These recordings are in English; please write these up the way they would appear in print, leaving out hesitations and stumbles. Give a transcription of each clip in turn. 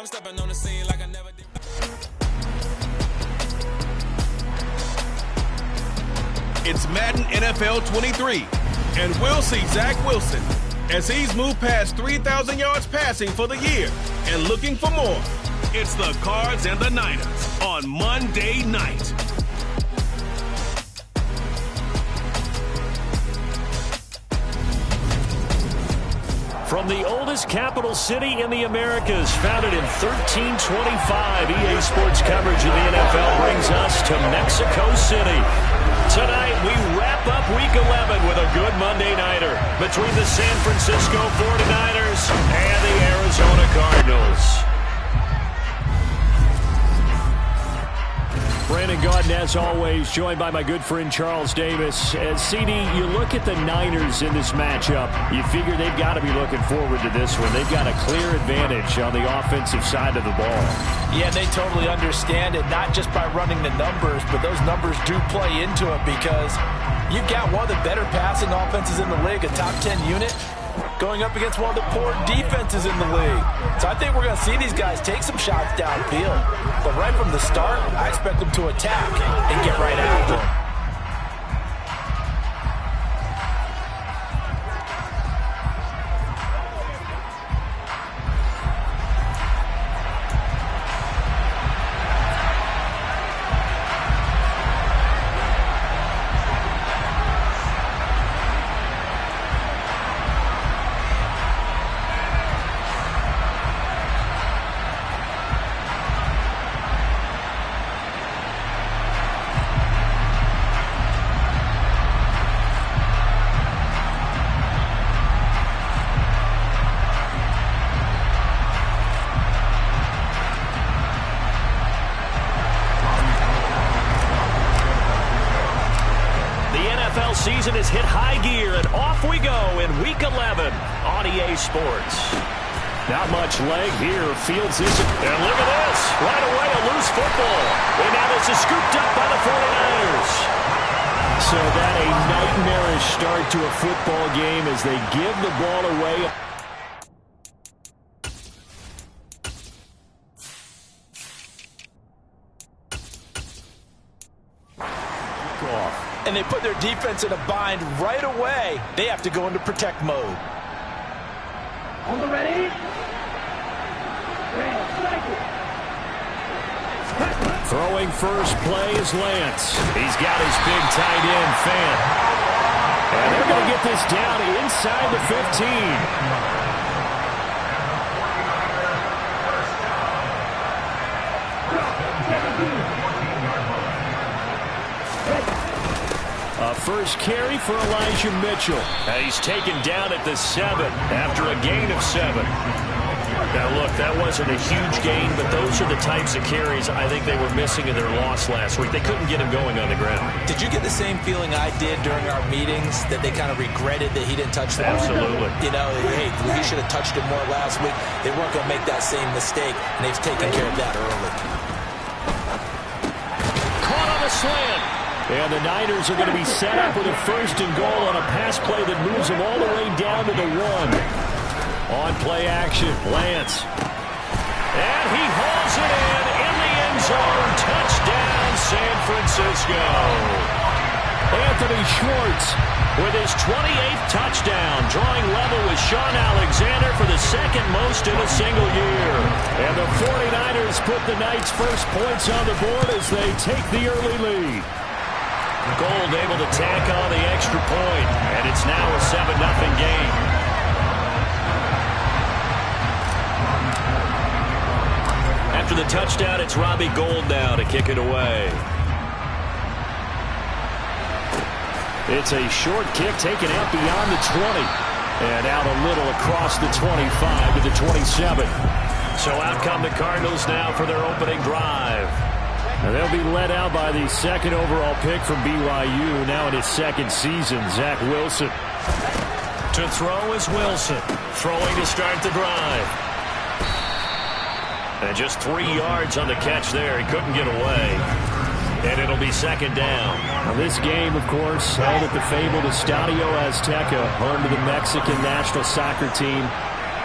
I'm stepping on the scene like I never did. It's Madden NFL 23, and we'll see Zach Wilson as he's moved past 3,000 yards passing for the year and looking for more. It's the Cards and the Niners on Monday night. From the oldest capital city in the Americas, founded in 1325, EA Sports coverage of the NFL brings us to Mexico City. Tonight, we wrap up Week 11 with a good Monday nighter between the San Francisco 49ers and the Arizona Cardinals. Brandon Gaudin, as always, joined by my good friend Charles Davis. As CD, you look at the Niners in this matchup, you figure they've got to be looking forward to this one. They've got a clear advantage on the offensive side of the ball. Yeah, they totally understand it, not just by running the numbers, but those numbers do play into it because you've got one of the better passing offenses in the league, a top 10 unit, going up against one of the poor defenses in the league. So I think we're going to see these guys take some shots downfield. But right from the start, I expect them to attack and get right after them. Season has hit high gear, and off we go in Week 11 on EA Sports. Not much leg here. Fields isn't. And look at this. Right away, a loose football. And now this is scooped up by the 49ers. So that a nightmarish start to a football game as they give the ball away. And they put their defense in a bind right away. They have to go into protect mode. On the ready? Throwing first play is Lance. He's got his big tight end, Fant. And they're going to get this down inside the 15. First carry for Elijah Mitchell. He's taken down at the 7 after a gain of 7. Now, look, that wasn't a huge gain, but those are the types of carries I think they were missing in their loss last week. They couldn't get him going on the ground. Did you get the same feeling I did during our meetings, that they kind of regretted that he didn't touch the ball? Absolutely. You know, hey, he should have touched it more last week. They weren't going to make that same mistake, and they've taken care of that early. Caught on the slant. And the Niners are going to be set up with a first and goal on a pass play that moves them all the way down to the 1. On play action, Lance. And he hauls it in the end zone. Touchdown, San Francisco. Anthony Schwartz with his 28th touchdown, drawing level with Sean Alexander for the second most in a single year. And the 49ers put the Knights' first points on the board as they take the early lead. Gold able to tack on the extra point, and it's now a 7-0 game. After the touchdown, it's Robbie Gould now to kick it away. It's a short kick taken out beyond the 20. And out a little across the 25 to the 27. So out come the Cardinals now for their opening drive. And they'll be led out by the second overall pick from BYU, now in his second season, Zach Wilson. To throw is Wilson, throwing to start the drive. And just 3 yards on the catch there. He couldn't get away. And it'll be second down. Now this game, of course, held at the fabled Estadio Azteca, home to the Mexican national soccer team.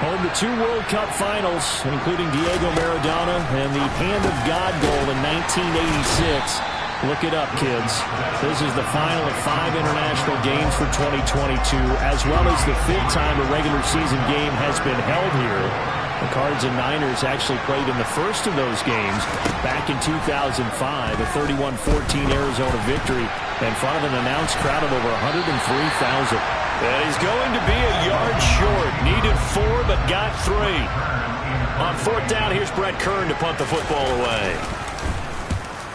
Home to 2 World Cup finals, including Diego Maradona and the Hand of God goal in 1986. Look it up, kids. This is the final of 5 international games for 2022, as well as the 5th time a regular season game has been held here. The Cards and Niners actually played in the first of those games back in 2005, a 31-14 Arizona victory in front of an announced crowd of over 103,000. And he's going to be a yard short. Needed 4, but got 3. On 4th down, here's Brett Kern to punt the football away.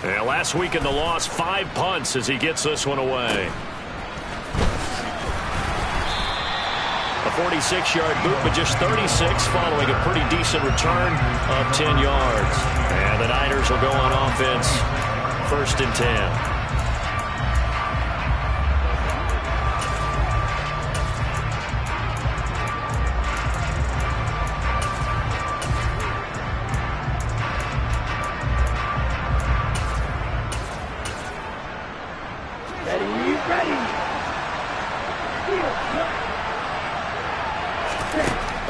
Yeah, last week in the loss, 5 punts as he gets this one away. A 46-yard boot, but just 36 following a pretty decent return of 10 yards. And the Niners will go on offense, 1st and 10.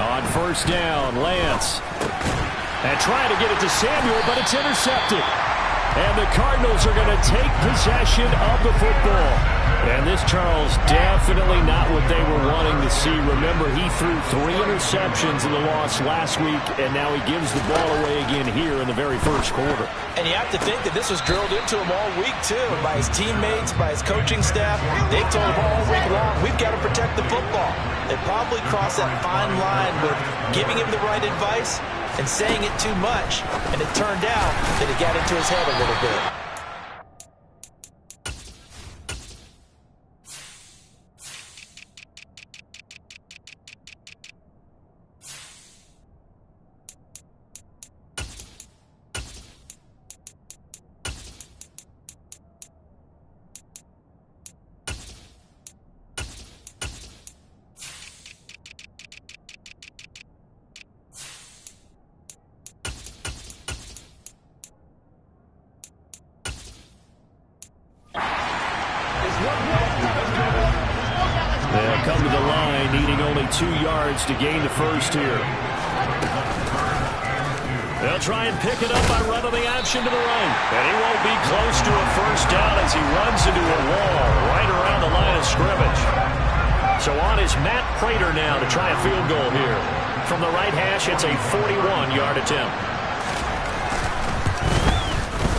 On 1st down, Lance. And trying to get it to Samuel, but it's intercepted. And the Cardinals are going to take possession of the football. And this, Charles, definitely not what they were wanting to see. Remember, he threw 3 interceptions in the loss last week, and now he gives the ball away again here in the very first quarter. And you have to think that this was drilled into him all week, too, by his teammates, by his coaching staff. They told him all week long, we've got to protect the football. They probably crossed that fine line with giving him the right advice and saying it too much. And it turned out that it got into his head a little bit. They'll come to the line, needing only 2 yards to gain the first here. They'll try and pick it up by running the option to the right. And he won't be close to a 1st down as he runs into a wall right around the line of scrimmage. So on is Matt Prater now to try a field goal here. From the right hash, it's a 41-yard attempt.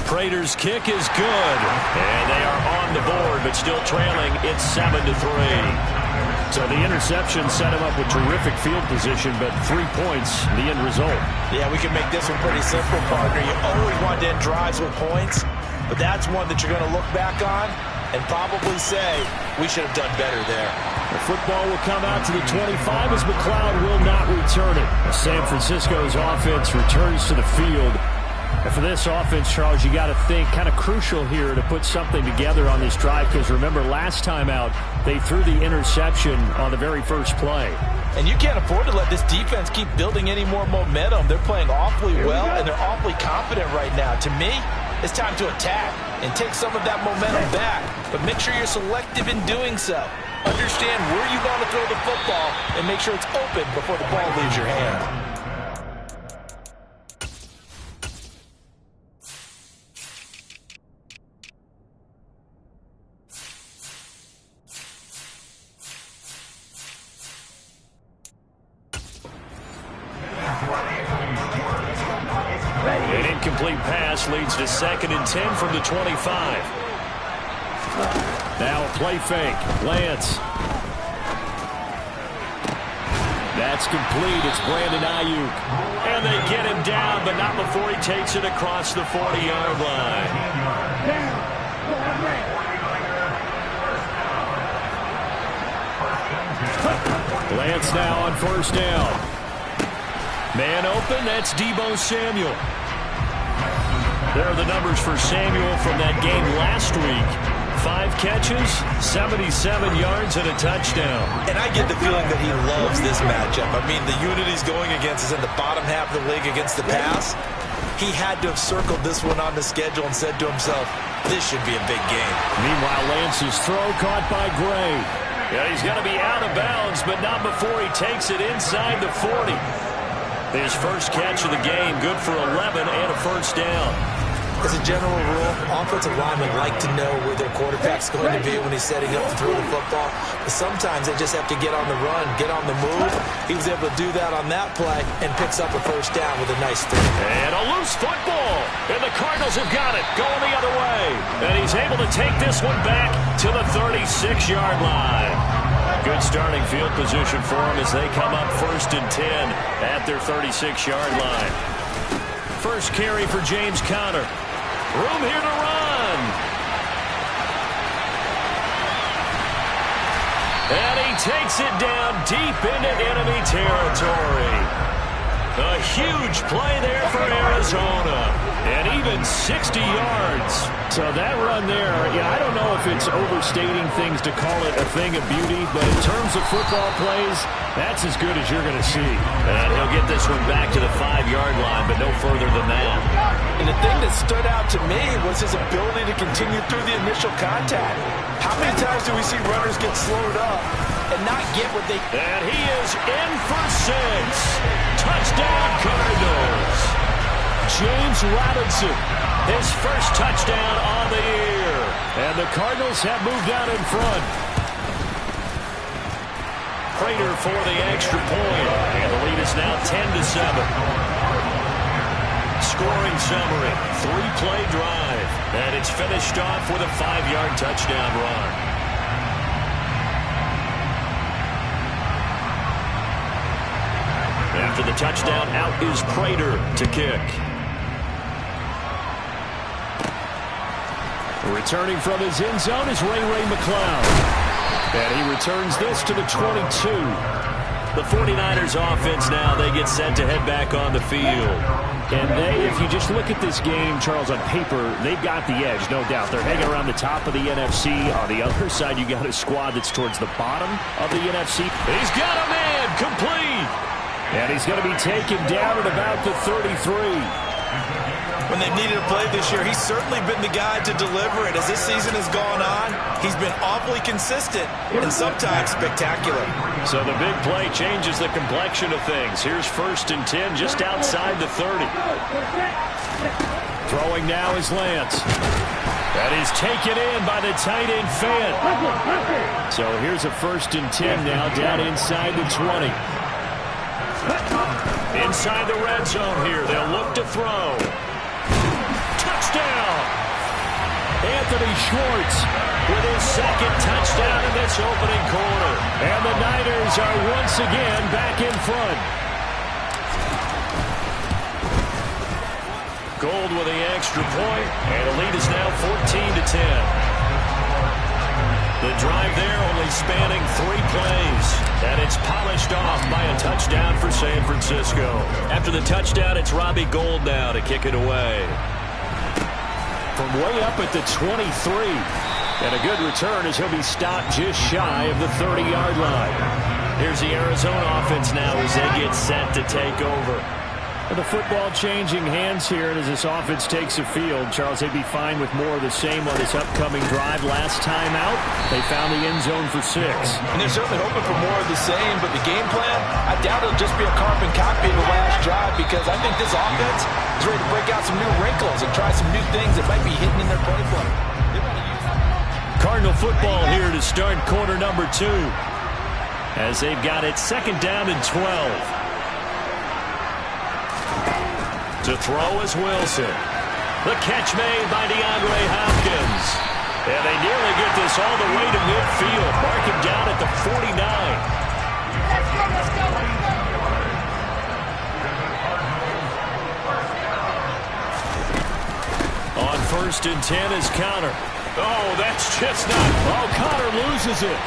Prater's kick is good. And they are on the board, but still trailing. It's 7-3. So the interception set him up with terrific field position, but 3 points, the end result. Yeah, we can make this one pretty simple, partner. You always want to end drives with points, but that's one that you're going to look back on and probably say, we should have done better there. The football will come out to the 25 as McLeod will not return it. San Francisco's offense returns to the field. And for this offense, Charles, you got to think kind of crucial here to put something together on this drive, because remember last time out they threw the interception on the very first play. And you can't afford to let this defense keep building any more momentum. They're playing awfully well, and they're awfully confident right now. To me, it's time to attack and take some of that momentum back, but make sure you're selective in doing so. Understand where you want to throw the football and make sure it's open before the ball leaves your hand. An incomplete pass leads to 2nd and 10 from the 25. Now a play fake. Lance. That's complete. It's Brandon Ayuk. And they get him down, but not before he takes it across the 40-yard line. Lance now on 1st down. Man open, that's Deebo Samuel. There are the numbers for Samuel from that game last week. 5 catches, 77 yards, and a touchdown. And I get the feeling that he loves this matchup. I mean, the unit he's going against is in the bottom half of the league against the pass. He had to have circled this one on the schedule and said to himself, this should be a big game. Meanwhile, Lance's throw caught by Gray. Yeah, he's going to be out of bounds, but not before he takes it inside the 40. His first catch of the game, good for 11 and a first down. As a general rule, offensive linemen like to know where their quarterback's going to be when he's setting up to throw the football. But sometimes they just have to get on the run, get on the move. He was able to do that on that play and picks up a first down with a nice throw. And a loose football. And the Cardinals have got it, going the other way. And he's able to take this one back to the 36-yard line. Good starting field position for him as they come up 1st and 10 at their 36-yard line. First carry for James Conner. Room here to run. And he takes it down deep into enemy territory. A huge play there for Arizona. And even 60 yards. So that run there, yeah, I don't know if it's overstating things to call it a thing of beauty, but in terms of football plays, that's as good as you're going to see. And he'll get this one back to the 5-yard line, but no further than that. And the thing that stood out to me was his ability to continue through the initial contact. How many times do we see runners get slowed up and not get what they... And he is in for 6. Touchdown, Cardinals. James Robinson, his first touchdown on the year. And the Cardinals have moved out in front. Prater for the extra point. And the lead is now 10-7. Scoring summary, 3-play drive. And it's finished off with a 5-yard touchdown run. After the touchdown, out is Prater to kick. Returning from his end zone is Ray McCloud. And he returns this to the 22. The 49ers offense now, they get set to head back on the field. And they, if you just look at this game, Charles, on paper, they've got the edge, no doubt. They're hanging around the top of the NFC. On the other side, you got a squad that's towards the bottom of the NFC. He's got a man, complete. And he's going to be taken down at about the 33. When they've needed a play this year, he's certainly been the guy to deliver it. As this season has gone on, he's been awfully consistent and sometimes spectacular. So the big play changes the complexion of things. Here's 1st and 10 just outside the 30. Throwing now is Lance. That is taken in by the tight end Fant. So here's a 1st and 10 now down inside the 20. Inside the red zone here. They'll look to throw. Touchdown! Anthony Schwartz with his 2nd touchdown in this opening quarter. And the Niners are once again back in front. Gold with the extra point, and the lead is now 14-10. The drive there only spanning 3 plays, and it's polished off by a touchdown for San Francisco. After the touchdown, it's Robbie Gould now to kick it away. From way up at the 23, and a good return as he'll be stopped just shy of the 30-yard line. Here's the Arizona offense now as they get set to take over. The football changing hands here, and as this offense takes the field, Charles, they'd be fine with more of the same on this upcoming drive. Last time out, they found the end zone for 6. And they're certainly hoping for more of the same, but the game plan, I doubt it'll just be a carbon copy of the last drive, because I think this offense is ready to break out some new wrinkles and try some new things that might be hidden in their play plan. Cardinal football here to start quarter number 2, as they've got it 2nd down and 12. To throw is Wilson. The catch made by DeAndre Hopkins. And they nearly get this all the way to midfield. Mark him down at the 49. On 1st and 10 is Conner. Oh, that's just not... Oh, Conner loses it.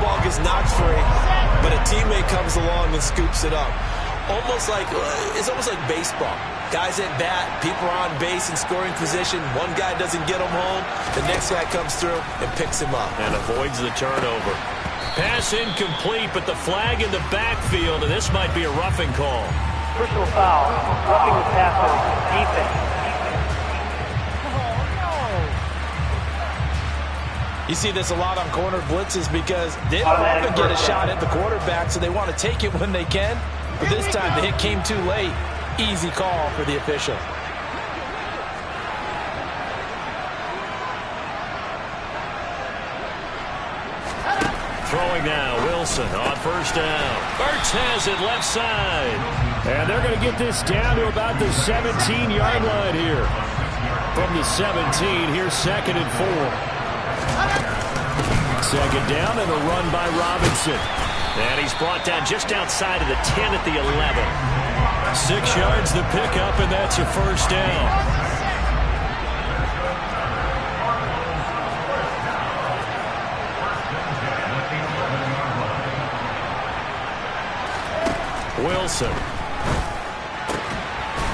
Ball gets knocked free, but a teammate comes along and scoops it up. It's almost like baseball. Guys at bat, people are on base in scoring position. One guy doesn't get him home. The next guy comes through and picks him up. And avoids the turnover. Pass incomplete, but the flag in the backfield, and this might be a roughing call. Personal foul, roughing the passer, defense. You see this a lot on corner blitzes because they don't often get a shot at the quarterback, so they want to take it when they can. But this time, the hit came too late. Easy call for the official. Throwing now, Wilson on first down. Ertz has it left side. And they're going to get this down to about the 17-yard line here. From the 17, here's 2nd and 4. 2nd down and a run by Robinson. And he's brought down just outside of the 10 at the 11. 6 yards the pickup, and that's a first down. Wilson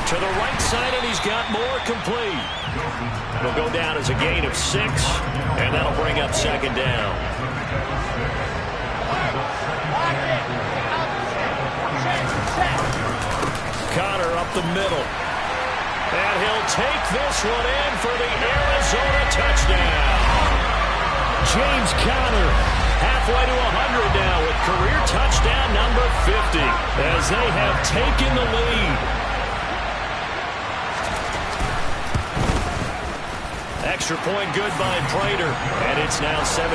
to the right side, and he's got more complete. It'll go down as a gain of 6, and that'll bring up 2nd down. Connor up the middle, and he'll take this one in for the Arizona touchdown. James Conner halfway to 100 now with career touchdown number 50 as they have taken the lead. Extra point good by Prater, and it's now 17-14.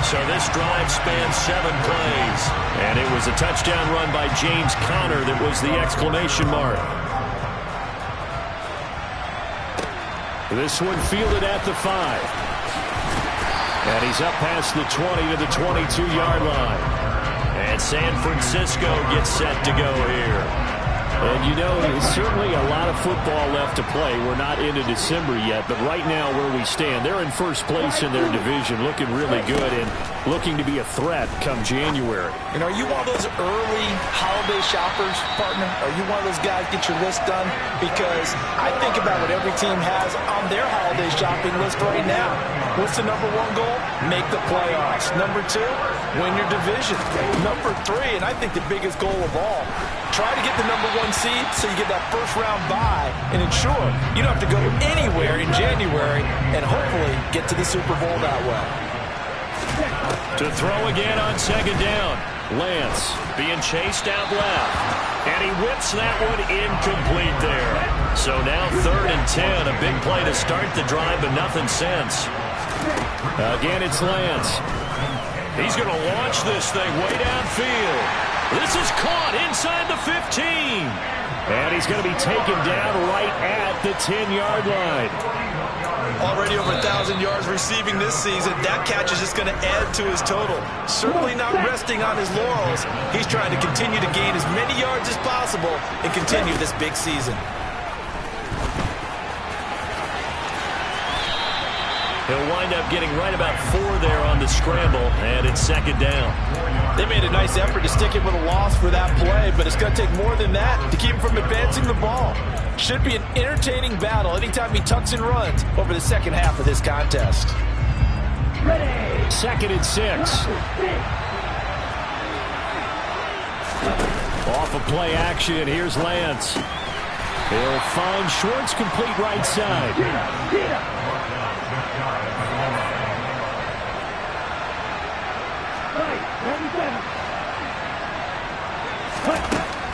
So this drive spans 7 plays, and it was a touchdown run by James Conner that was the exclamation mark. This one fielded at the 5. And he's up past the 20 to the 22-yard line. And San Francisco gets set to go here. And you know, there's certainly a lot of football left to play. We're not into December yet, but right now where we stand, they're in first place in their division, looking really good and looking to be a threat come January. And are you one of those early holiday shoppers, partner? Are you one of those guys get your list done? Because I think about what every team has on their holiday shopping list right now. What's the number 1 goal? Make the playoffs. Number 2, win your division. Number 3, and I think the biggest goal of all, try to get the number 1 seed so you get that first-round bye and ensure you don't have to go anywhere in January and hopefully get to the Super Bowl that way. To throw again on 2nd down. Lance being chased out left. And he whips that one incomplete there. So now 3rd and 10. A big play to start the drive, but nothing since. Again, it's Lance. He's going to launch this thing way downfield. This is caught inside the 15. And he's going to be taken down right at the 10-yard line. Already over 1,000 yards receiving this season. That catch is just going to add to his total. Certainly not resting on his laurels. He's trying to continue to gain as many yards as possible and continue this big season. He'll wind up getting right about 4 there on the scramble, and it's 2nd down. They made a nice effort to stick it with a loss for that play, but it's going to take more than that to keep him from advancing the ball. Should be an entertaining battle anytime he tucks and runs over the second half of this contest. 2nd and 6. Off of play action, here's Lance. He'll find Schwartz complete right side.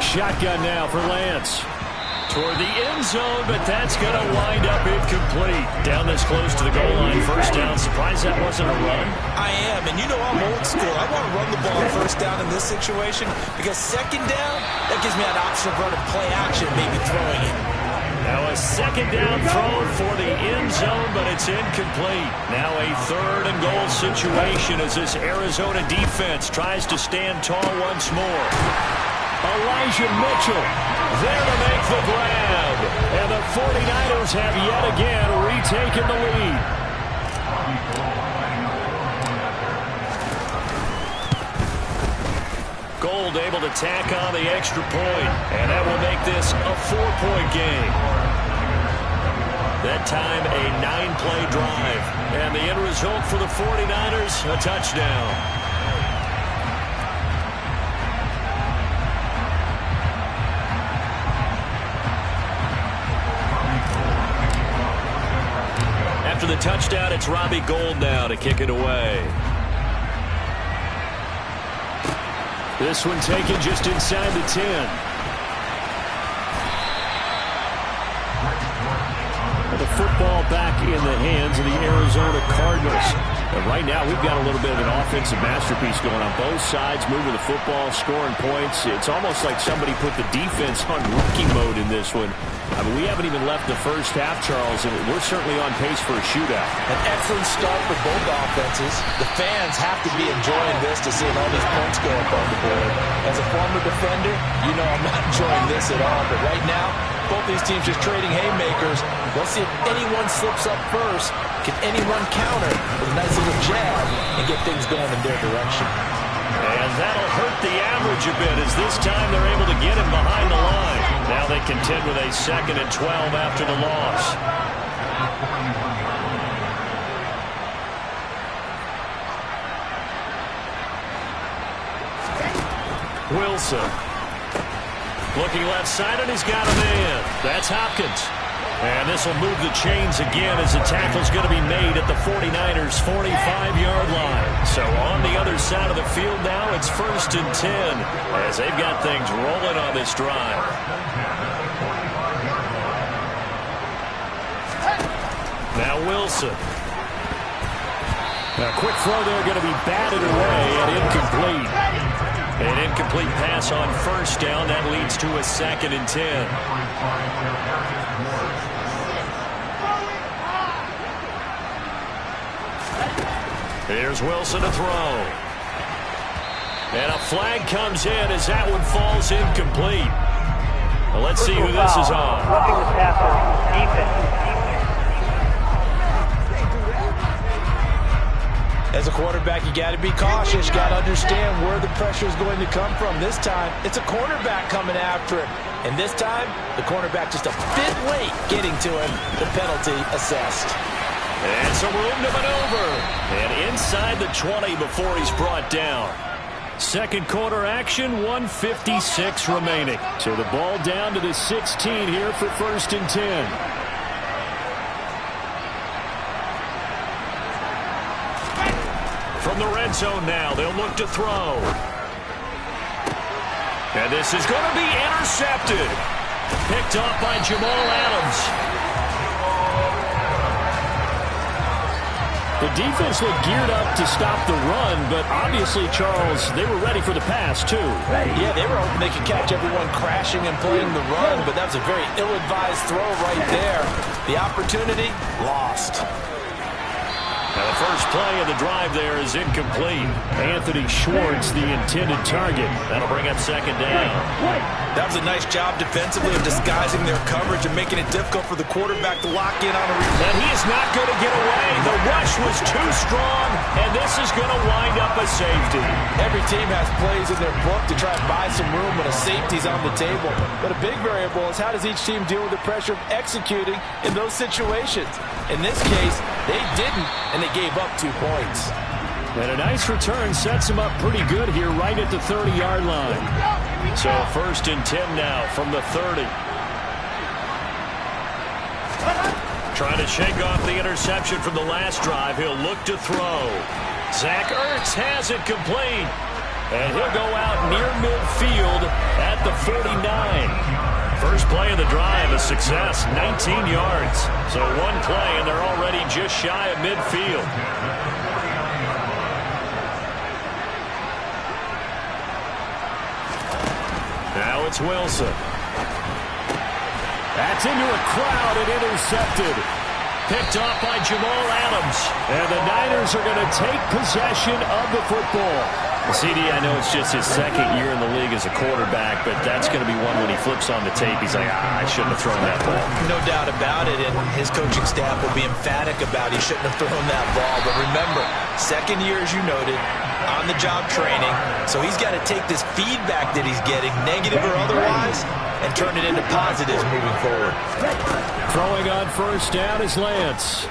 Shotgun now for Lance. Toward the end zone, but that's going to wind up incomplete. Down this close to the goal line, first down. Surprised that wasn't a run. I am, and you know I'm old school. I want to run the ball first down in this situation because 2nd down, that gives me an option of running play action, maybe throwing it. Now a 2nd down throw for the end zone, but it's incomplete. Now a 3rd and goal situation as this Arizona defense tries to stand tall once more. Elijah Mitchell there to make the grab. And the 49ers have yet again retaken the lead. Gold able to tack on the extra point, and that will make this a 4-point game. That time a 9-play drive, and the end result for the 49ers, a touchdown. after the touchdown, it's Robbie Gould now to kick it away. This one taken just inside the 10. The football back in the hands of the Arizona Cardinals. And right now, we've got a little bit of an offensive masterpiece going on both sides, moving the football, scoring points. It's almost like somebody put the defense on rookie mode in this one. I mean, we haven't even left the first half, Charles, and we're certainly on pace for a shootout. An excellent start for both offenses. The fans have to be enjoying this to see all these points go up on the board. As a former defender, you know I'm not enjoying this at all. But right now, both these teams just trading haymakers. Let's see if anyone slips up first. Can anyone counter with a nice little jab and get things going in their direction? And that'll hurt the average a bit as this time they're able to get him behind the line. Now they contend with a 2nd and 12 after the loss. Wilson. Looking left side, and he's got a man. That's Hopkins. And this will move the chains again as the tackle's going to be made at the 49ers' 45-yard line. So on the other side of the field now, it's 1st and 10 as they've got things rolling on this drive. Now Wilson. A quick throw there going to be batted away and incomplete. An incomplete pass on 1st down. That leads to a 2nd and 10. Here's Wilson to throw. And a flag comes in as that one falls incomplete. Well, let's see who this is on. Roughing the passer, defense. As a quarterback, you got to be cautious. You got to understand where the pressure is going to come from. This time, it's a cornerback coming after him. And this time, the cornerback just a bit late getting to him. The penalty assessed. And some room to maneuver. And inside the 20 before he's brought down. Second quarter action, 1:56 remaining. So the ball down to the 16 here for 1st and 10. From the red zone now, they'll look to throw. And this is going to be intercepted. Picked off by Jamal Adams. The defense looked geared up to stop the run, but obviously, Charles, they were ready for the pass, too. Yeah, they were hoping they could catch everyone crashing and playing the run, but that was a very ill-advised throw right there. The opportunity, lost. Now the first play of the drive there is incomplete. Anthony Schwartz, the intended target. That'll bring up 2nd down. That was a nice job defensively of disguising their coverage and making it difficult for the quarterback to lock in on a replay. And he is not going to get away. The rush was too strong, and this is going to wind up a safety. Every team has plays in their book to try and buy some room when a safety's on the table. But a big variable is how does each team deal with the pressure of executing in those situations. In this case, they didn't, and they gave up 2 points. And a nice return sets him up pretty good here right at the 30-yard line. So 1st and 10 now from the 30. Trying to shake off the interception from the last drive. He'll look to throw. Zach Ertz has it complete. And he'll go out near midfield at the 49. First play of the drive, a success, 19 yards. So one play, and they're already just shy of midfield. Now it's Wilson. That's into a crowd and intercepted. Picked off by Jamal Adams. And the Niners are going to take possession of the football. CD, I know it's just his 2nd year in the league as a quarterback, but that's going to be one when he flips on the tape. He's like, I shouldn't have thrown that ball. No doubt about it, and his coaching staff will be emphatic about he shouldn't have thrown that ball. But remember, 2nd year, as you noted, on-the-job training, so he's got to take this feedback that he's getting, negative or otherwise, and turn it into positives moving forward. Throwing on 1st down is Lance.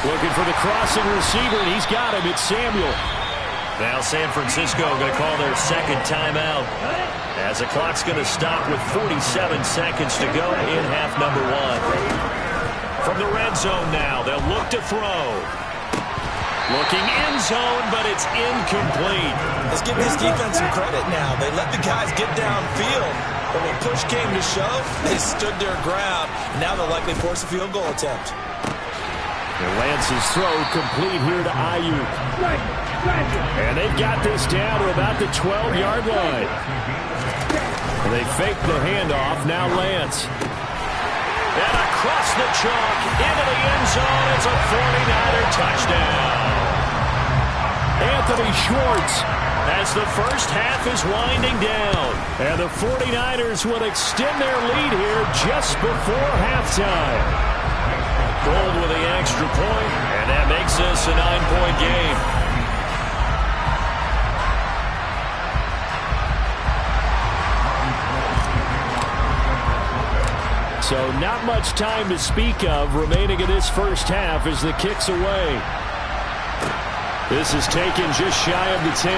Looking for the crossing receiver, and he's got him. It's Samuel. Now San Francisco going to call their 2nd timeout as the clock's going to stop with 47 seconds to go in half number 1. From the red zone now, they'll look to throw. Looking end zone, but it's incomplete. Let's give this defense some credit now. They let the guys get downfield, but when push came to shove, they stood their ground. Now they'll likely force a field goal attempt. And Lance's throw complete here to Ayuk. And they've got this down to about the 12-yard line. And they fake the handoff. Now Lance. And across the chalk, into the end zone. It's a 49er touchdown. Anthony Schwartz as the first half is winding down. And the 49ers will extend their lead here just before halftime. Gold with the extra point, and that makes this a 9-point game. So not much time to speak of remaining in this first half as the kick's away. This is taken just shy of the 10.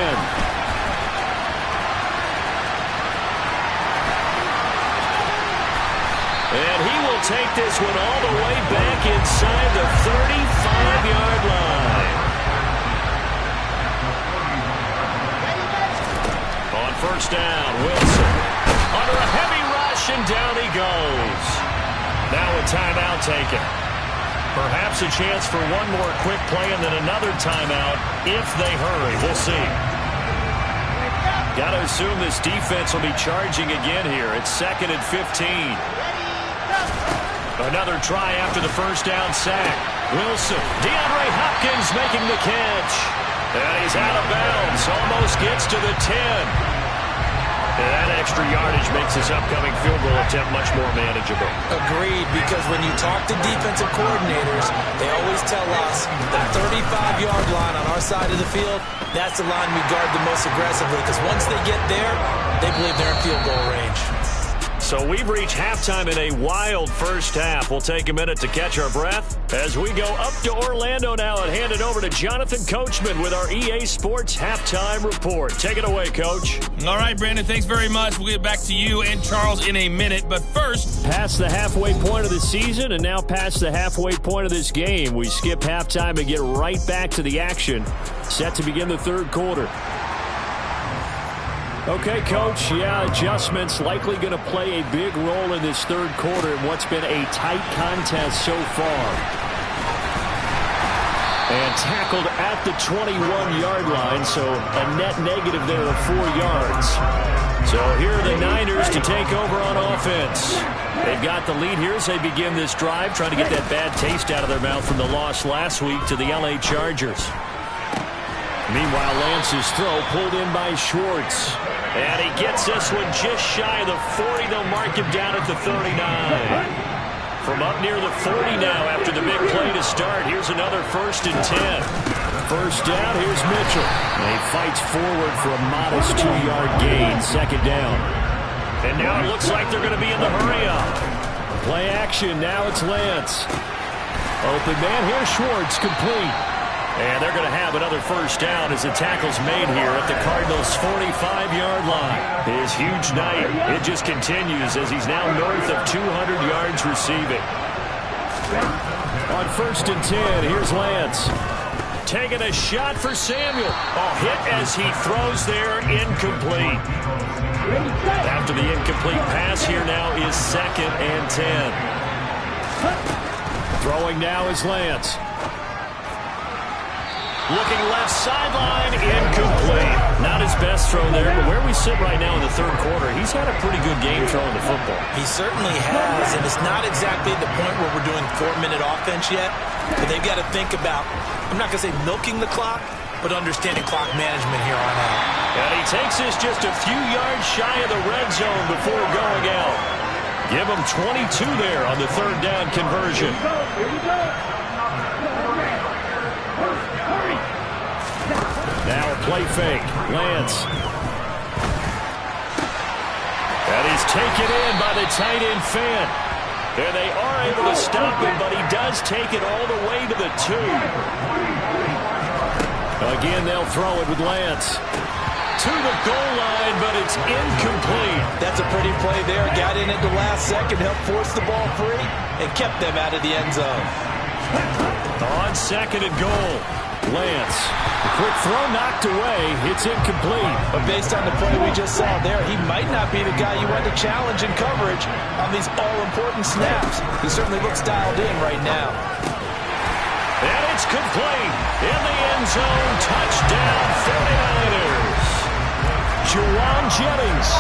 And he will take this one all the way back inside the 35-yard line. On first down, Wilson. Under a heavy rush, and down he goes. Now a timeout taken. Perhaps a chance for one more quick play and then another timeout if they hurry. We'll see. Got to assume this defense will be charging again here. It's 2nd and 15. Another try after the first down sack. Wilson, DeAndre Hopkins making the catch. And he's out of bounds. Almost gets to the 10. And that extra yardage makes this upcoming field goal attempt much more manageable. Agreed, because when you talk to defensive coordinators, they always tell us the 35-yard line on our side of the field, that's the line we guard the most aggressively, because once they get there, they believe they're in field goal range. So we've reached halftime in a wild first half. We'll take a minute to catch our breath as we go up to Orlando now and hand it over to Jonathan Coachman with our EA Sports Halftime Report. Take it away, Coach. All right, Brandon, thanks very much. We'll get back to you and Charles in a minute. But first, past the halfway point of the season and now past the halfway point of this game. We skip halftime and get right back to the action. Set to begin the third quarter. Okay, Coach, adjustments likely going to play a big role in this third quarter in what's been a tight contest so far. And tackled at the 21-yard line, so a net negative there of 4 yards. So here are the Niners to take over on offense. They've got the lead here as they begin this drive, trying to get that bad taste out of their mouth from the loss last week to the LA Chargers. Meanwhile, Lance's throw pulled in by Schwartz. And he gets this one just shy of the 40. They'll mark him down at the 39. From up near the 40 now after the big play to start. Here's another 1st and 10. First down, here's Mitchell. And he fights forward for a modest 2-yard gain. 2nd down. And now it looks like they're going to be in the hurry-up. Play action, now it's Lance. Open man, here's Schwartz, complete. And they're going to have another first down as the tackle's made here at the Cardinals' 45-yard line. His huge night, it just continues as he's now north of 200 yards receiving. On 1st and 10, here's Lance. Taking a shot for Samuel. Hit as he throws there, incomplete. After the incomplete pass here now is 2nd and 10. Throwing now is Lance. Looking left sideline, incomplete. Not his best throw there, but where we sit right now in the third quarter, he's had a pretty good game throwing the football. He certainly has, and it's not exactly the point where we're doing 4-minute offense yet, but they've got to think about, I'm not going to say milking the clock, but understanding clock management here on out. And he takes this just a few yards shy of the red zone before going out. Give him 22 there on the 3rd down conversion. Now a play fake. Lance. And he's taken in by the tight end Fant. And they are able to stop him, but he does take it all the way to the 2. Again, they'll throw it with Lance. to the goal line, but it's incomplete. That's a pretty play there. Got in at the last second, helped force the ball free, and kept them out of the end zone. On second and goal, Lance. The quick throw knocked away. It's incomplete. But based on the play we just saw there, he might not be the guy you want to challenge in coverage on these all-important snaps. He certainly looks dialed in right now. And it's complete. In the end zone, touchdown 49ers. Juwan Jennings,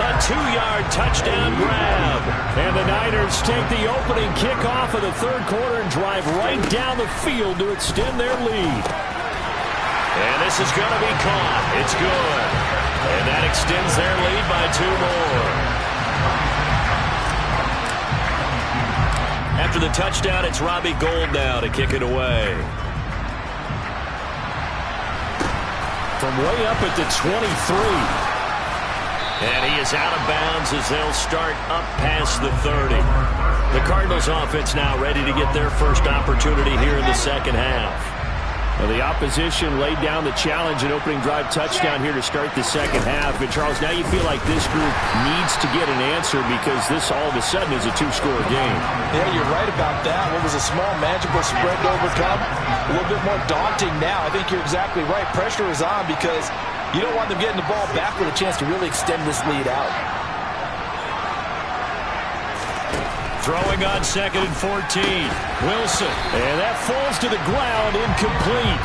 a 2-yard touchdown grab. And the Niners take the opening kickoff of the third quarter and drive right down the field to extend their lead. And this is going to be caught. It's good. And that extends their lead by 2 more. After the touchdown, it's Robbie Gould now to kick it away. From way up at the 23. And he is out of bounds as they'll start up past the 30. The Cardinals offense now ready to get their first opportunity here in the second half. Well, the opposition laid down the challenge and opening drive touchdown here to start the second half. And, Charles, now you feel like this group needs to get an answer because this all of a sudden is a 2-score game. Yeah, you're right about that. What was a small, magical spread to overcome, a little bit more daunting now. I think you're exactly right. Pressure is on because you don't want them getting the ball back with a chance to really extend this lead out. Throwing on second and 14. Wilson. And that falls to the ground, incomplete.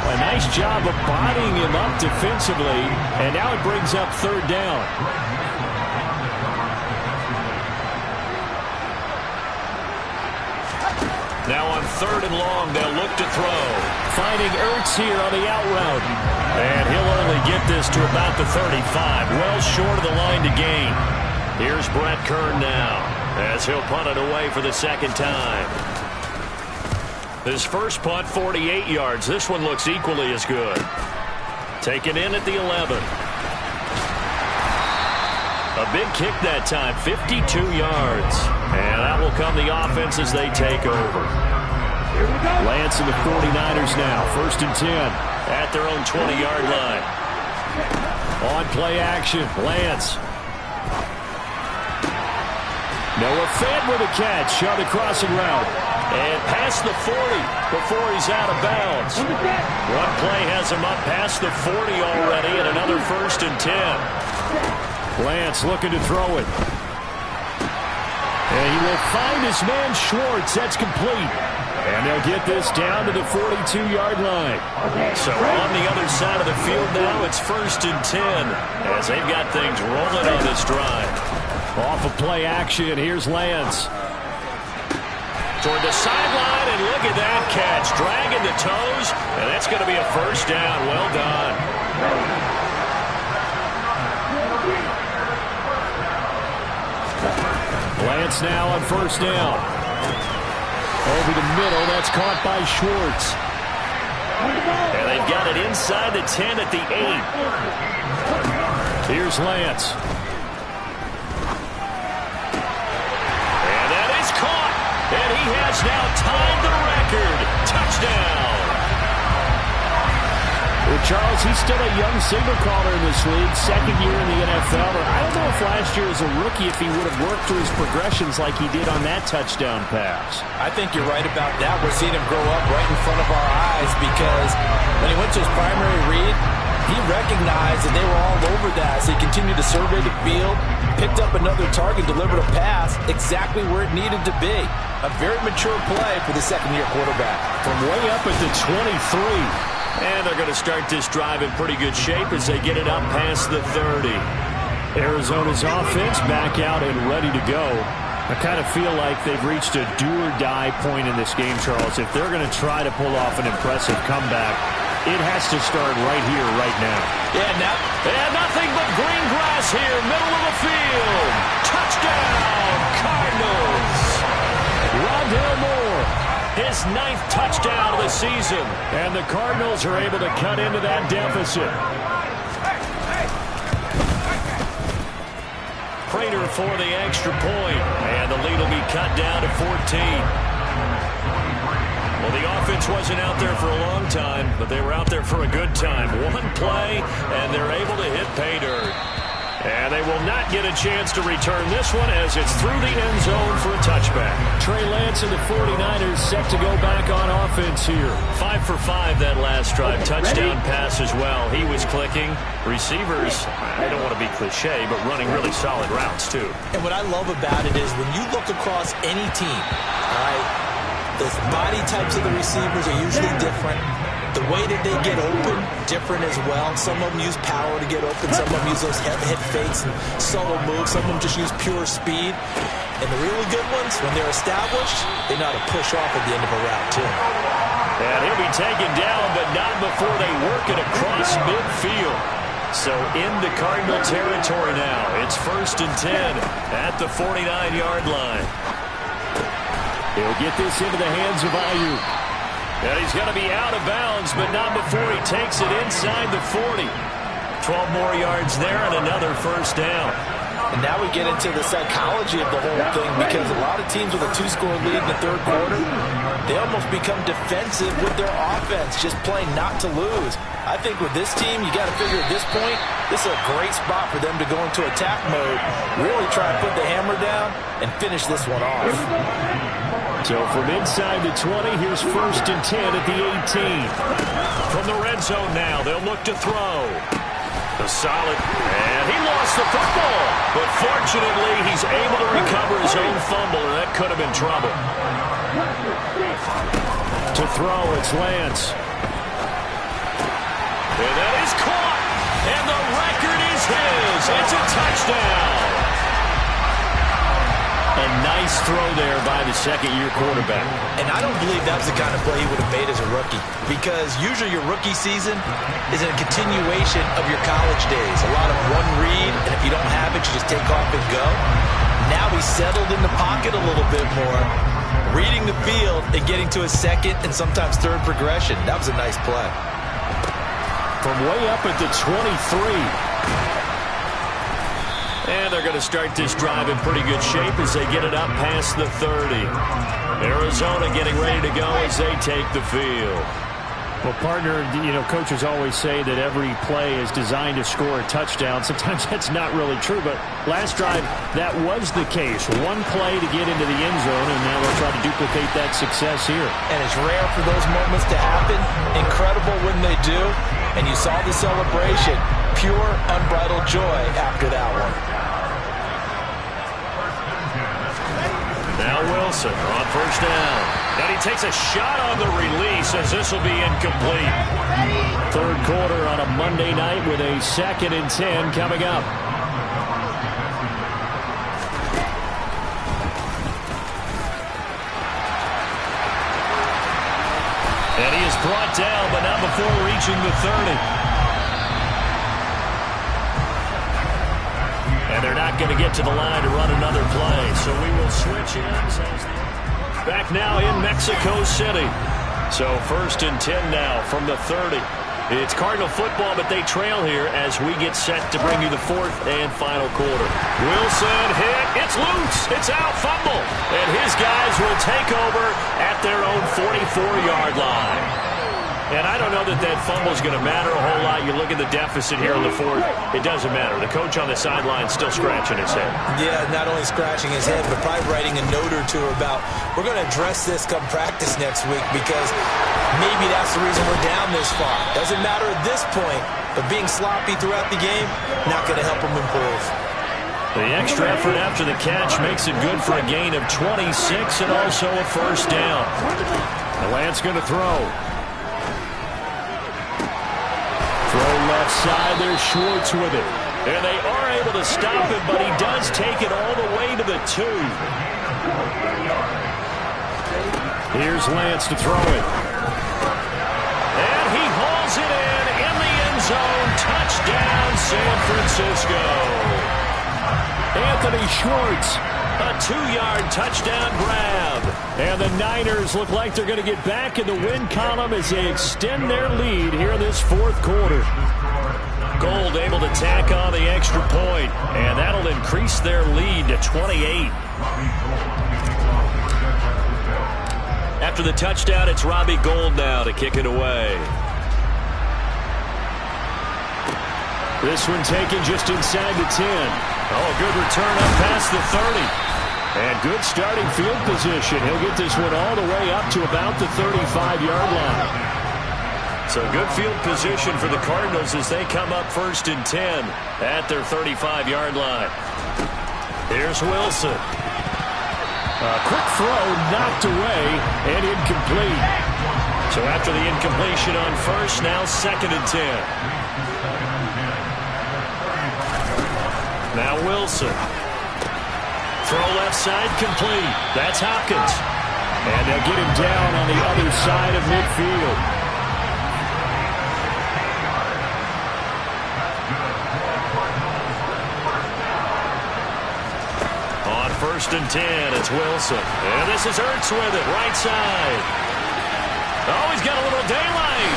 A nice job of bodying him up defensively. And now it brings up third down. Now on third and long, they'll look to throw. Finding Ertz here on the out route. And he'll only get this to about the 35. Well short of the line to gain. Here's Brett Kern now, as he'll punt it away for the second time. His first punt, 48 yards. This one looks equally as good. Taken in at the 11. A big kick that time, 52 yards. And that will come the offense as they take over. Lance and the 49ers now, first and 10 at their own 20-yard line. On play action, Lance. Noah Fant with a catch on the crossing route. And past the 40 before he's out of bounds. One play has him up past the 40 already, and another first and 10. Lance looking to throw it. And he will find his man Schwartz. That's complete. And they'll get this down to the 42-yard line. So on the other side of the field now, it's first and 10 as they've got things rolling on this drive. Off of play action, here's Lance. Toward the sideline, and look at that catch. Dragging the toes, and that's going to be a first down. Well done. Lance now on first down. Over the middle, that's caught by Schwartz. And they've got it inside the 10 at the 8. Here's Lance. And he has now tied the record. Touchdown. Well, Charles, he's still a young signal caller in this league, second year in the NFL. But I don't know if last year as a rookie if he would have worked through his progressions like he did on that touchdown pass. I think you're right about that. We're seeing him grow up right in front of our eyes because when he went to his primary read, he recognized that they were all over that. So he continued to survey the field, picked up another target, delivered a pass exactly where it needed to be. A very mature play for the second-year quarterback. From way up at the 23. And they're going to start this drive in pretty good shape as they get it up past the 30. Arizona's offense back out and ready to go. I kind of feel like they've reached a do-or-die point in this game, Charles. If they're going to try to pull off an impressive comeback, it has to start right here, right now. Yeah, now. And nothing but green grass here, middle of the field. Touchdown, Cardinals. Rondale Moore, his 9th touchdown of the season. And the Cardinals are able to cut into that deficit. Prater for the extra point. And the lead will be cut down to 14. Well, the offense offense wasn't out there for a long time, but they were out there for a good time. One play, and they're able to hit pay dirt. And they will not get a chance to return this one as it's through the end zone for a touchback. Trey Lance and the 49ers set to go back on offense here. 5 for 5 that last drive. Touchdown pass as well. He was clicking. Receivers, I don't want to be cliche, but running really solid routes too. And what I love about it is when you look across any team, all right, the body types of the receivers are usually different. The way that they get open, different as well. Some of them use power to get open. Some of them use those head fakes and subtle moves. Some of them just use pure speed. And the really good ones, when they're established, they know how to push off at the end of a route, too. And he'll be taken down, but not before they work it across midfield. So into Cardinal territory now. It's 1st and 10 at the 49-yard line. He'll get this into the hands of Ayuk. And he's going to be out of bounds, but not before he takes it inside the 40. 12 more yards there and another first down. And now we get into the psychology of the whole thing, because a lot of teams with a 2-score lead in the third quarter, they almost become defensive with their offense, just playing not to lose. I think with this team, you got to figure at this point, this is a great spot for them to go into attack mode, really try to put the hammer down and finish this one off. So from inside the 20, here's 1st and 10 at the 18. From the red zone now, they'll look to throw. A solid, and he lost the football. But fortunately, he's able to recover his own fumble, and that could have been trouble. To throw, it's Lance. And that is caught, and the record is his. It's a touchdown. A nice throw there by the second-year quarterback. And I don't believe that's the kind of play he would have made as a rookie, because usually your rookie season is a continuation of your college days. A lot of one read, and if you don't have it, you just take off and go. Now he's settled in the pocket a little bit more, reading the field and getting to a second and sometimes third progression. That was a nice play. From way up at the 23. And they're going to start this drive in pretty good shape as they get it up past the 30. Arizona getting ready to go as they take the field. Well, partner, you know, coaches always say that every play is designed to score a touchdown. Sometimes that's not really true, but last drive, that was the case. One play to get into the end zone, and now they'll try to duplicate that success here. And it's rare for those moments to happen. Incredible when they do. And you saw the celebration. Pure, unbridled joy after that one. Now Wilson on first down. And he takes a shot on the release as this will be incomplete. Third quarter on a Monday night with a 2nd and 10 coming up. And he is brought down, but not before reaching the 30. And they're not going to get to the line to run another play, so we will switch ends. Back now in Mexico City. So 1st and 10 now from the 30. It's Cardinal football, but they trail here as we get set to bring you the 4th and final quarter. Wilson hit. It's loose. It's out. Fumble. And his guys will take over at their own 44-yard line. And I don't know that that fumble is going to matter a whole lot. You look at the deficit here in the 4th. It doesn't matter. The coach on the sideline still scratching his head. Yeah, not only scratching his head, but probably writing a note or two about, we're going to address this come practice next week because maybe that's the reason we're down this far. Doesn't matter at this point, but being sloppy throughout the game, not going to help him improve. The extra effort after the catch makes it good for a gain of 26 and also a first down. The Lance going to throw. Throw left side, there's Schwartz with it. And they are able to stop him, but he does take it all the way to the 2. Here's Lance to throw it. And he hauls it in the end zone. Touchdown, San Francisco. Anthony Schwartz. A 2-yard touchdown grab. And the Niners look like they're going to get back in the win column as they extend their lead here in this 4th quarter. Gold able to tack on the extra point, and that'll increase their lead to 28. After the touchdown, it's Robbie Gould now to kick it away. This one taken just inside the 10. Oh, good return up past the 30. And good starting field position. He'll get this one all the way up to about the 35-yard line. So good field position for the Cardinals as they come up 1st and 10 at their 35-yard line. Here's Wilson. A quick throw knocked away and incomplete. So after the incompletion on first, now 2nd and 10. Now Wilson. Throw left side complete. That's Hopkins. And they'll get him down on the other side of midfield. On 1st and 10, it's Wilson. And this is Ertz with it, right side. Oh, he's got a little daylight.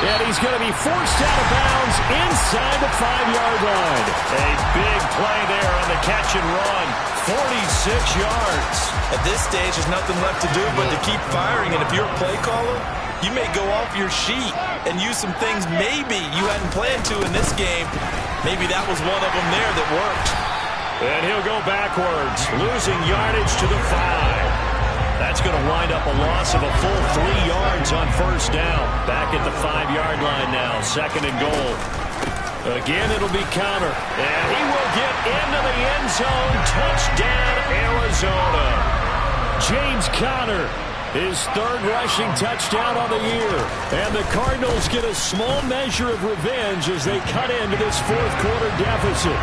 And he's going to be forced out of bounds inside the 5-yard line. A big play there on the catch and run. 46 yards. At this stage, there's nothing left to do but to keep firing. And if you're a play caller, you may go off your sheet and use some things maybe you hadn't planned to in this game. Maybe that was one of them there that worked. And he'll go backwards, losing yardage to the 5. That's going to wind up a loss of a full 3 yards on 1st down. Back at the 5-yard line now, 2nd and goal. Again, it'll be Conner. And he will get into the end zone. Touchdown, Arizona. James Conner, his 3rd rushing touchdown on the year. And the Cardinals get a small measure of revenge as they cut into this 4th quarter deficit.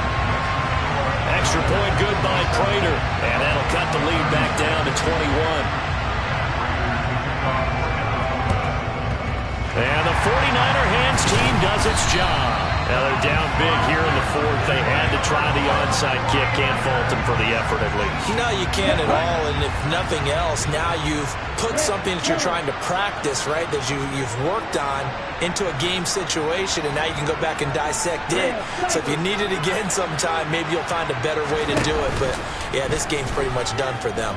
Extra point good by Prater. And that'll cut the lead back down to 21. And the 49er hands team does its job. Now they're down big here in the 4th. They had to try the onside kick. Can't fault them for the effort at least. No, you can't at all. And if nothing else, now you've put something that you're trying to practice, right, that you've worked on into a game situation, and now you can go back and dissect it. So if you need it again sometime, maybe you'll find a better way to do it. But, yeah, this game's pretty much done for them.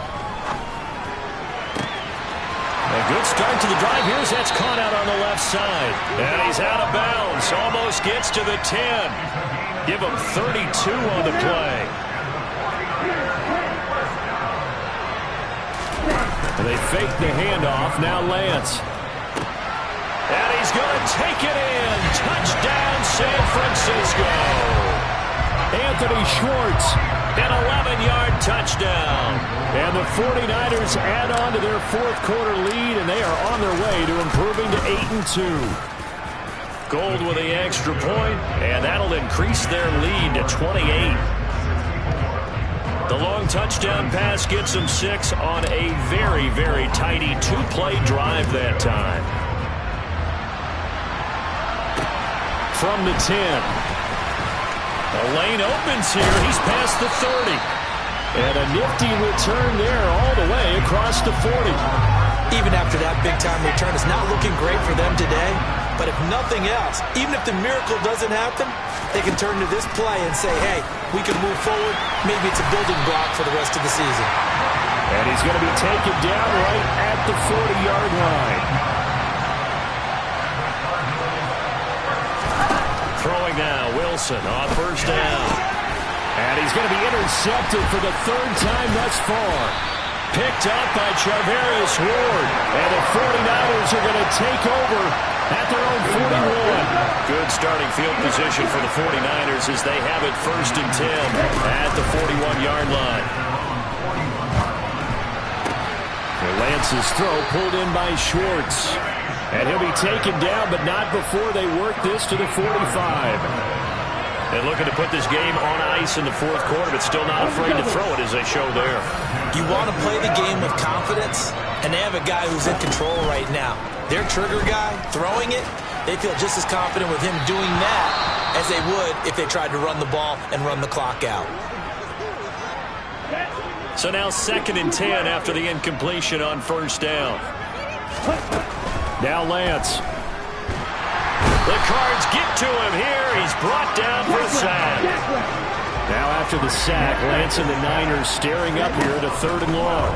A good start to the drive. Here's that's caught out on the left side. And he's out of bounds. Almost gets to the 10. Give him 32 on the play. And they fake the handoff. Now Lance. And he's going to take it in. Touchdown, San Francisco. Anthony Schwartz. An 11-yard touchdown. And the 49ers add on to their 4th quarter lead, and they are on their way to improving to 8-2. Gould with the extra point, and that'll increase their lead to 28. The long touchdown pass gets them 6 on a very, very tidy 2-play drive that time. From the 10. The lane opens here. He's past the 30. And a nifty return there all the way across the 40. Even after that big-time return, it's not looking great for them today. But if nothing else, even if the miracle doesn't happen, they can turn to this play and say, hey, we can move forward. Maybe it's a building block for the rest of the season. And he's going to be taken down right at the 40-yard line. Throwing now, Wilson on 1st down. And he's going to be intercepted for the 3rd time thus far. Picked up by Charvarius Ward. And the 49ers are going to take over at their own 41. Good starting field position for the 49ers as they have it 1st and 10 at the 41-yard line. Lance's throw pulled in by Schwartz. And he'll be taken down, but not before they work this to the 45. And looking to put this game on ice in the 4th quarter, but still not afraid to throw it as they show there. You want to play the game with confidence, and they have a guy who's in control right now. Their trigger guy, throwing it, they feel just as confident with him doing that as they would if they tried to run the ball and run the clock out. So now 2nd and 10 after the incompletion on 1st down. Now Lance. The Cards get to him here. He's brought down for a sack. Now after the sack, Lance and the Niners staring up here at a 3rd and long.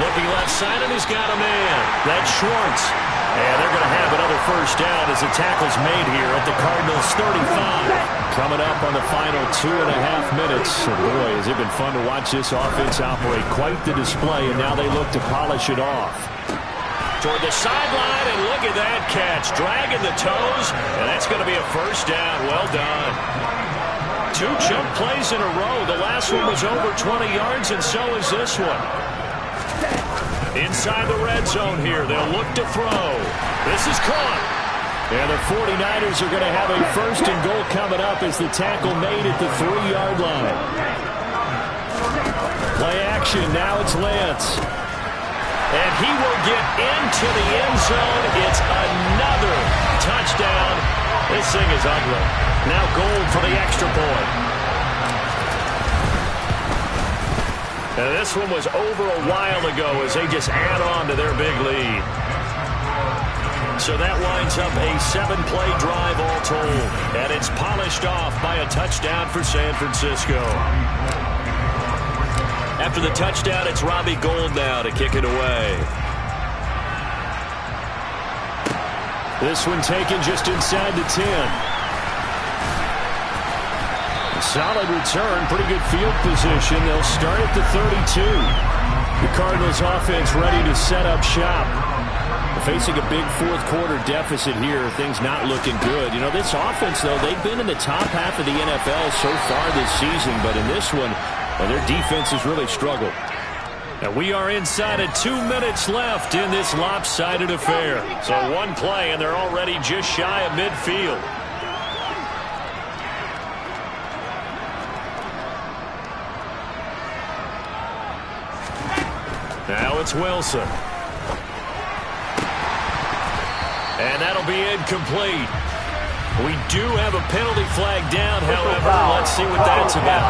Looking left side, and he's got a man. That's Schwartz. And they're going to have another first down as the tackle's made here at the Cardinals' 35. Coming up on the final 2.5 minutes. And boy, has it been fun to watch this offense operate. Quite the display, and now they look to polish it off. Toward the sideline, and look at that catch. Dragging the toes, and that's going to be a first down. Well done. 2 jump plays in a row. The last one was over 20 yards, and so is this one. Inside the red zone here. They'll look to throw. This is caught. And the 49ers are going to have a first and goal coming up as the tackle made at the 3-yard line. Play action. Now it's Lance. And he will get into the end zone. It's another touchdown. This thing is ugly. Now Gold for the extra point. And this one was over a while ago as they just add on to their big lead. So that winds up a 7-play drive all told. And it's polished off by a touchdown for San Francisco. After the touchdown, it's Robbie Gould now to kick it away. This one taken just inside the 10. Solid return, pretty good field position. They'll start at the 32. The Cardinals offense ready to set up shop. They're facing a big fourth-quarter deficit here. Things not looking good. You know, this offense, though, they've been in the top half of the NFL so far this season, but in this one, well, their defense has really struggled. And we are inside of 2 minutes left in this lopsided affair. So one play, and they're already just shy of midfield. Now it's Wilson. And that'll be incomplete. We do have a penalty flag down, however. Let's see what that's about.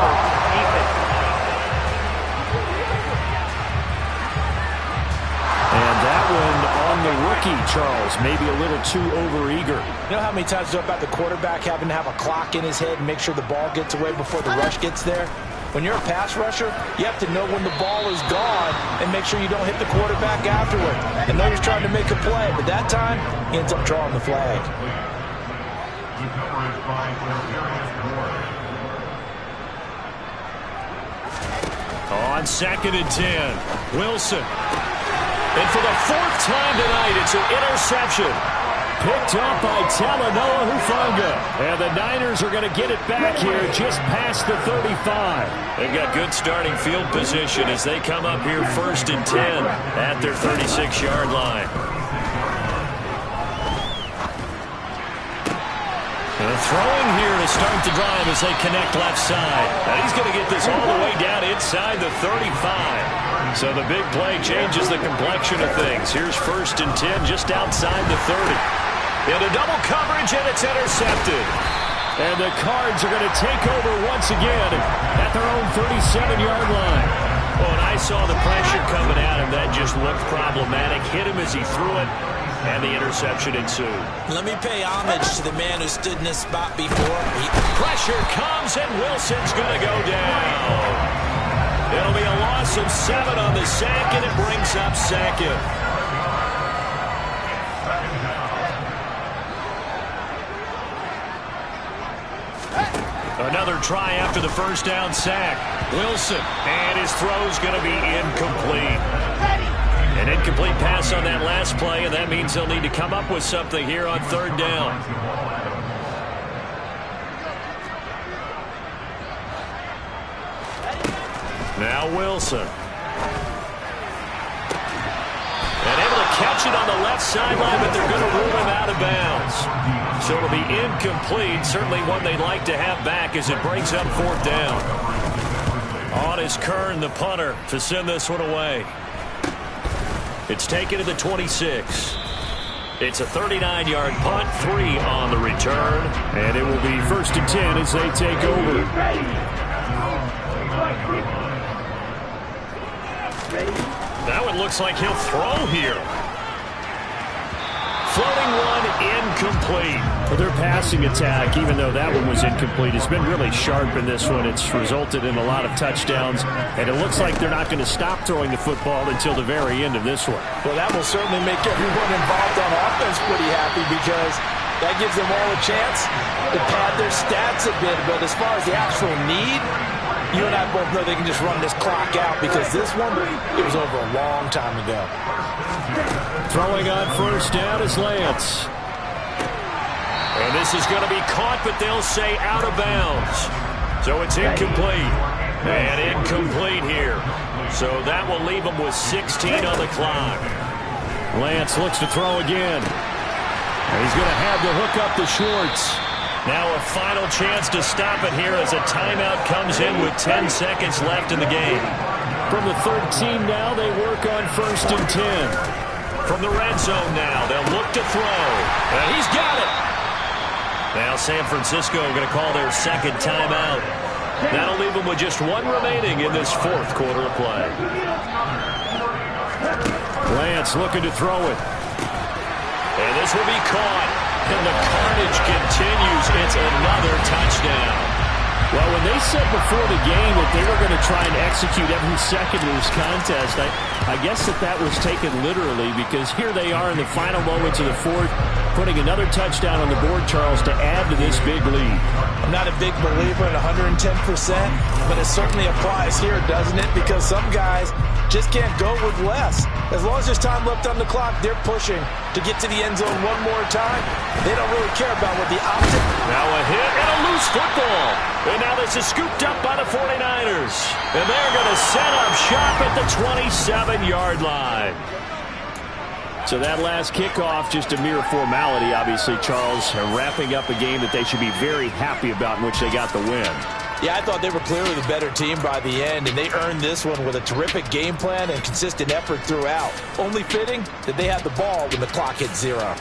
And that one on the rookie, Charles. Maybe a little too overeager. You know how many times about the quarterback having to have a clock in his head and make sure the ball gets away before the rush gets there? When you're a pass rusher, you have to know when the ball is gone and make sure you don't hit the quarterback afterward. I know he's trying to make a play, but that time, he ends up drawing the flag. On 2nd and 10, Wilson. And for the 4th time tonight, it's an interception. Picked up by Talanoa Hufanga. And the Niners are going to get it back here just past the 35. They've got good starting field position as they come up here 1st and 10 at their 36-yard line. And throwing here to start the drive as they connect left side. And he's going to get this all the way down inside the 35. So the big play changes the complexion of things. Here's 1st and 10 just outside the 30. Into double coverage, and it's intercepted. And the Cards are going to take over once again at their own 37-yard line. Oh, and I saw the pressure coming at him. That just looked problematic. Hit him as he threw it, and the interception ensued. Let me pay homage to the man who stood in this spot before. Pressure comes, and Wilson's going to go down. It'll be a loss of 7 on the sack, and it brings up 2nd. Another try after the first down sack. Wilson, and his throw's going to be incomplete. An incomplete pass on that last play, and that means they'll need to come up with something here on 3rd down. Now Wilson. And able to catch it on the left sideline, but they're going to rule him out of bounds. So it'll be incomplete. Certainly one they'd like to have back as it brings up 4th down. On is Kern, the punter, to send this one away. It's taken to the 26. It's a 39-yard punt, 3 on the return. And it will be 1st and 10 as they take over. That one looks like he'll throw here. floating one incomplete. Well, their passing attack, even though that one was incomplete, has been really sharp in this one. It's resulted in a lot of touchdowns, and it looks like they're not going to stop throwing the football until the very end of this one. Well, that will certainly make everyone involved on offense pretty happy because that gives them all a chance to pad their stats a bit. But as far as the actual need, you and I both know they can just run this clock out because this one, it was over a long time ago. Throwing on first down is Lance. And this is going to be caught, but they'll say out of bounds. So it's incomplete. And incomplete here. So that will leave them with 16 on the clock. Lance looks to throw again. And he's going to have to hook up the Schwartz. Now a final chance to stop it here as a timeout comes in with 10 seconds left in the game. From the 13 now, they work on first and 10. From the red zone now, they'll look to throw. And he's got it. Now San Francisco going to call their second timeout. That'll leave them with just one remaining in this fourth quarter of play. Lance looking to throw it. And this will be caught. And the carnage continues. It's another touchdown. Well, when they said before the game that they were going to try and execute every second of this contest, I guess that was taken literally because here they are in the final moments of the fourth, putting another touchdown on the board, Charles, to add to this big lead. I'm not a big believer in 110%, but it certainly applies here, doesn't it? Because some guys just can't go with less. As long as there's time left on the clock, they're pushing to get to the end zone one more time. They don't really care about what the optic. Now a hit and a loose football. And now this is scooped up by the 49ers. And they're going to set up shop at the 27-yard line. So that last kickoff, just a mere formality, obviously, Charles, wrapping up a game that they should be very happy about in which they got the win. Yeah, I thought they were clearly the better team by the end, and they earned this one with a terrific game plan and consistent effort throughout. Only fitting that they had the ball when the clock hit 0.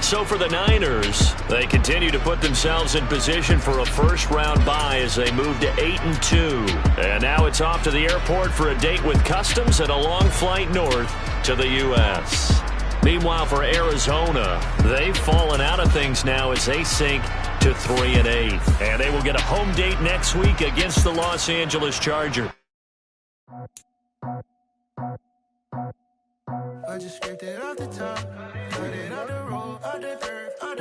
So for the Niners, they continue to put themselves in position for a first-round bye as they move to 8-2. And now it's off to the airport for a date with Customs and a long flight north to the U.S. Meanwhile, for Arizona, they've fallen out of things now as they sink to 3-8. And they will get a home date next week against the Los Angeles Chargers. I just scraped it off the top, cut it on the road, under the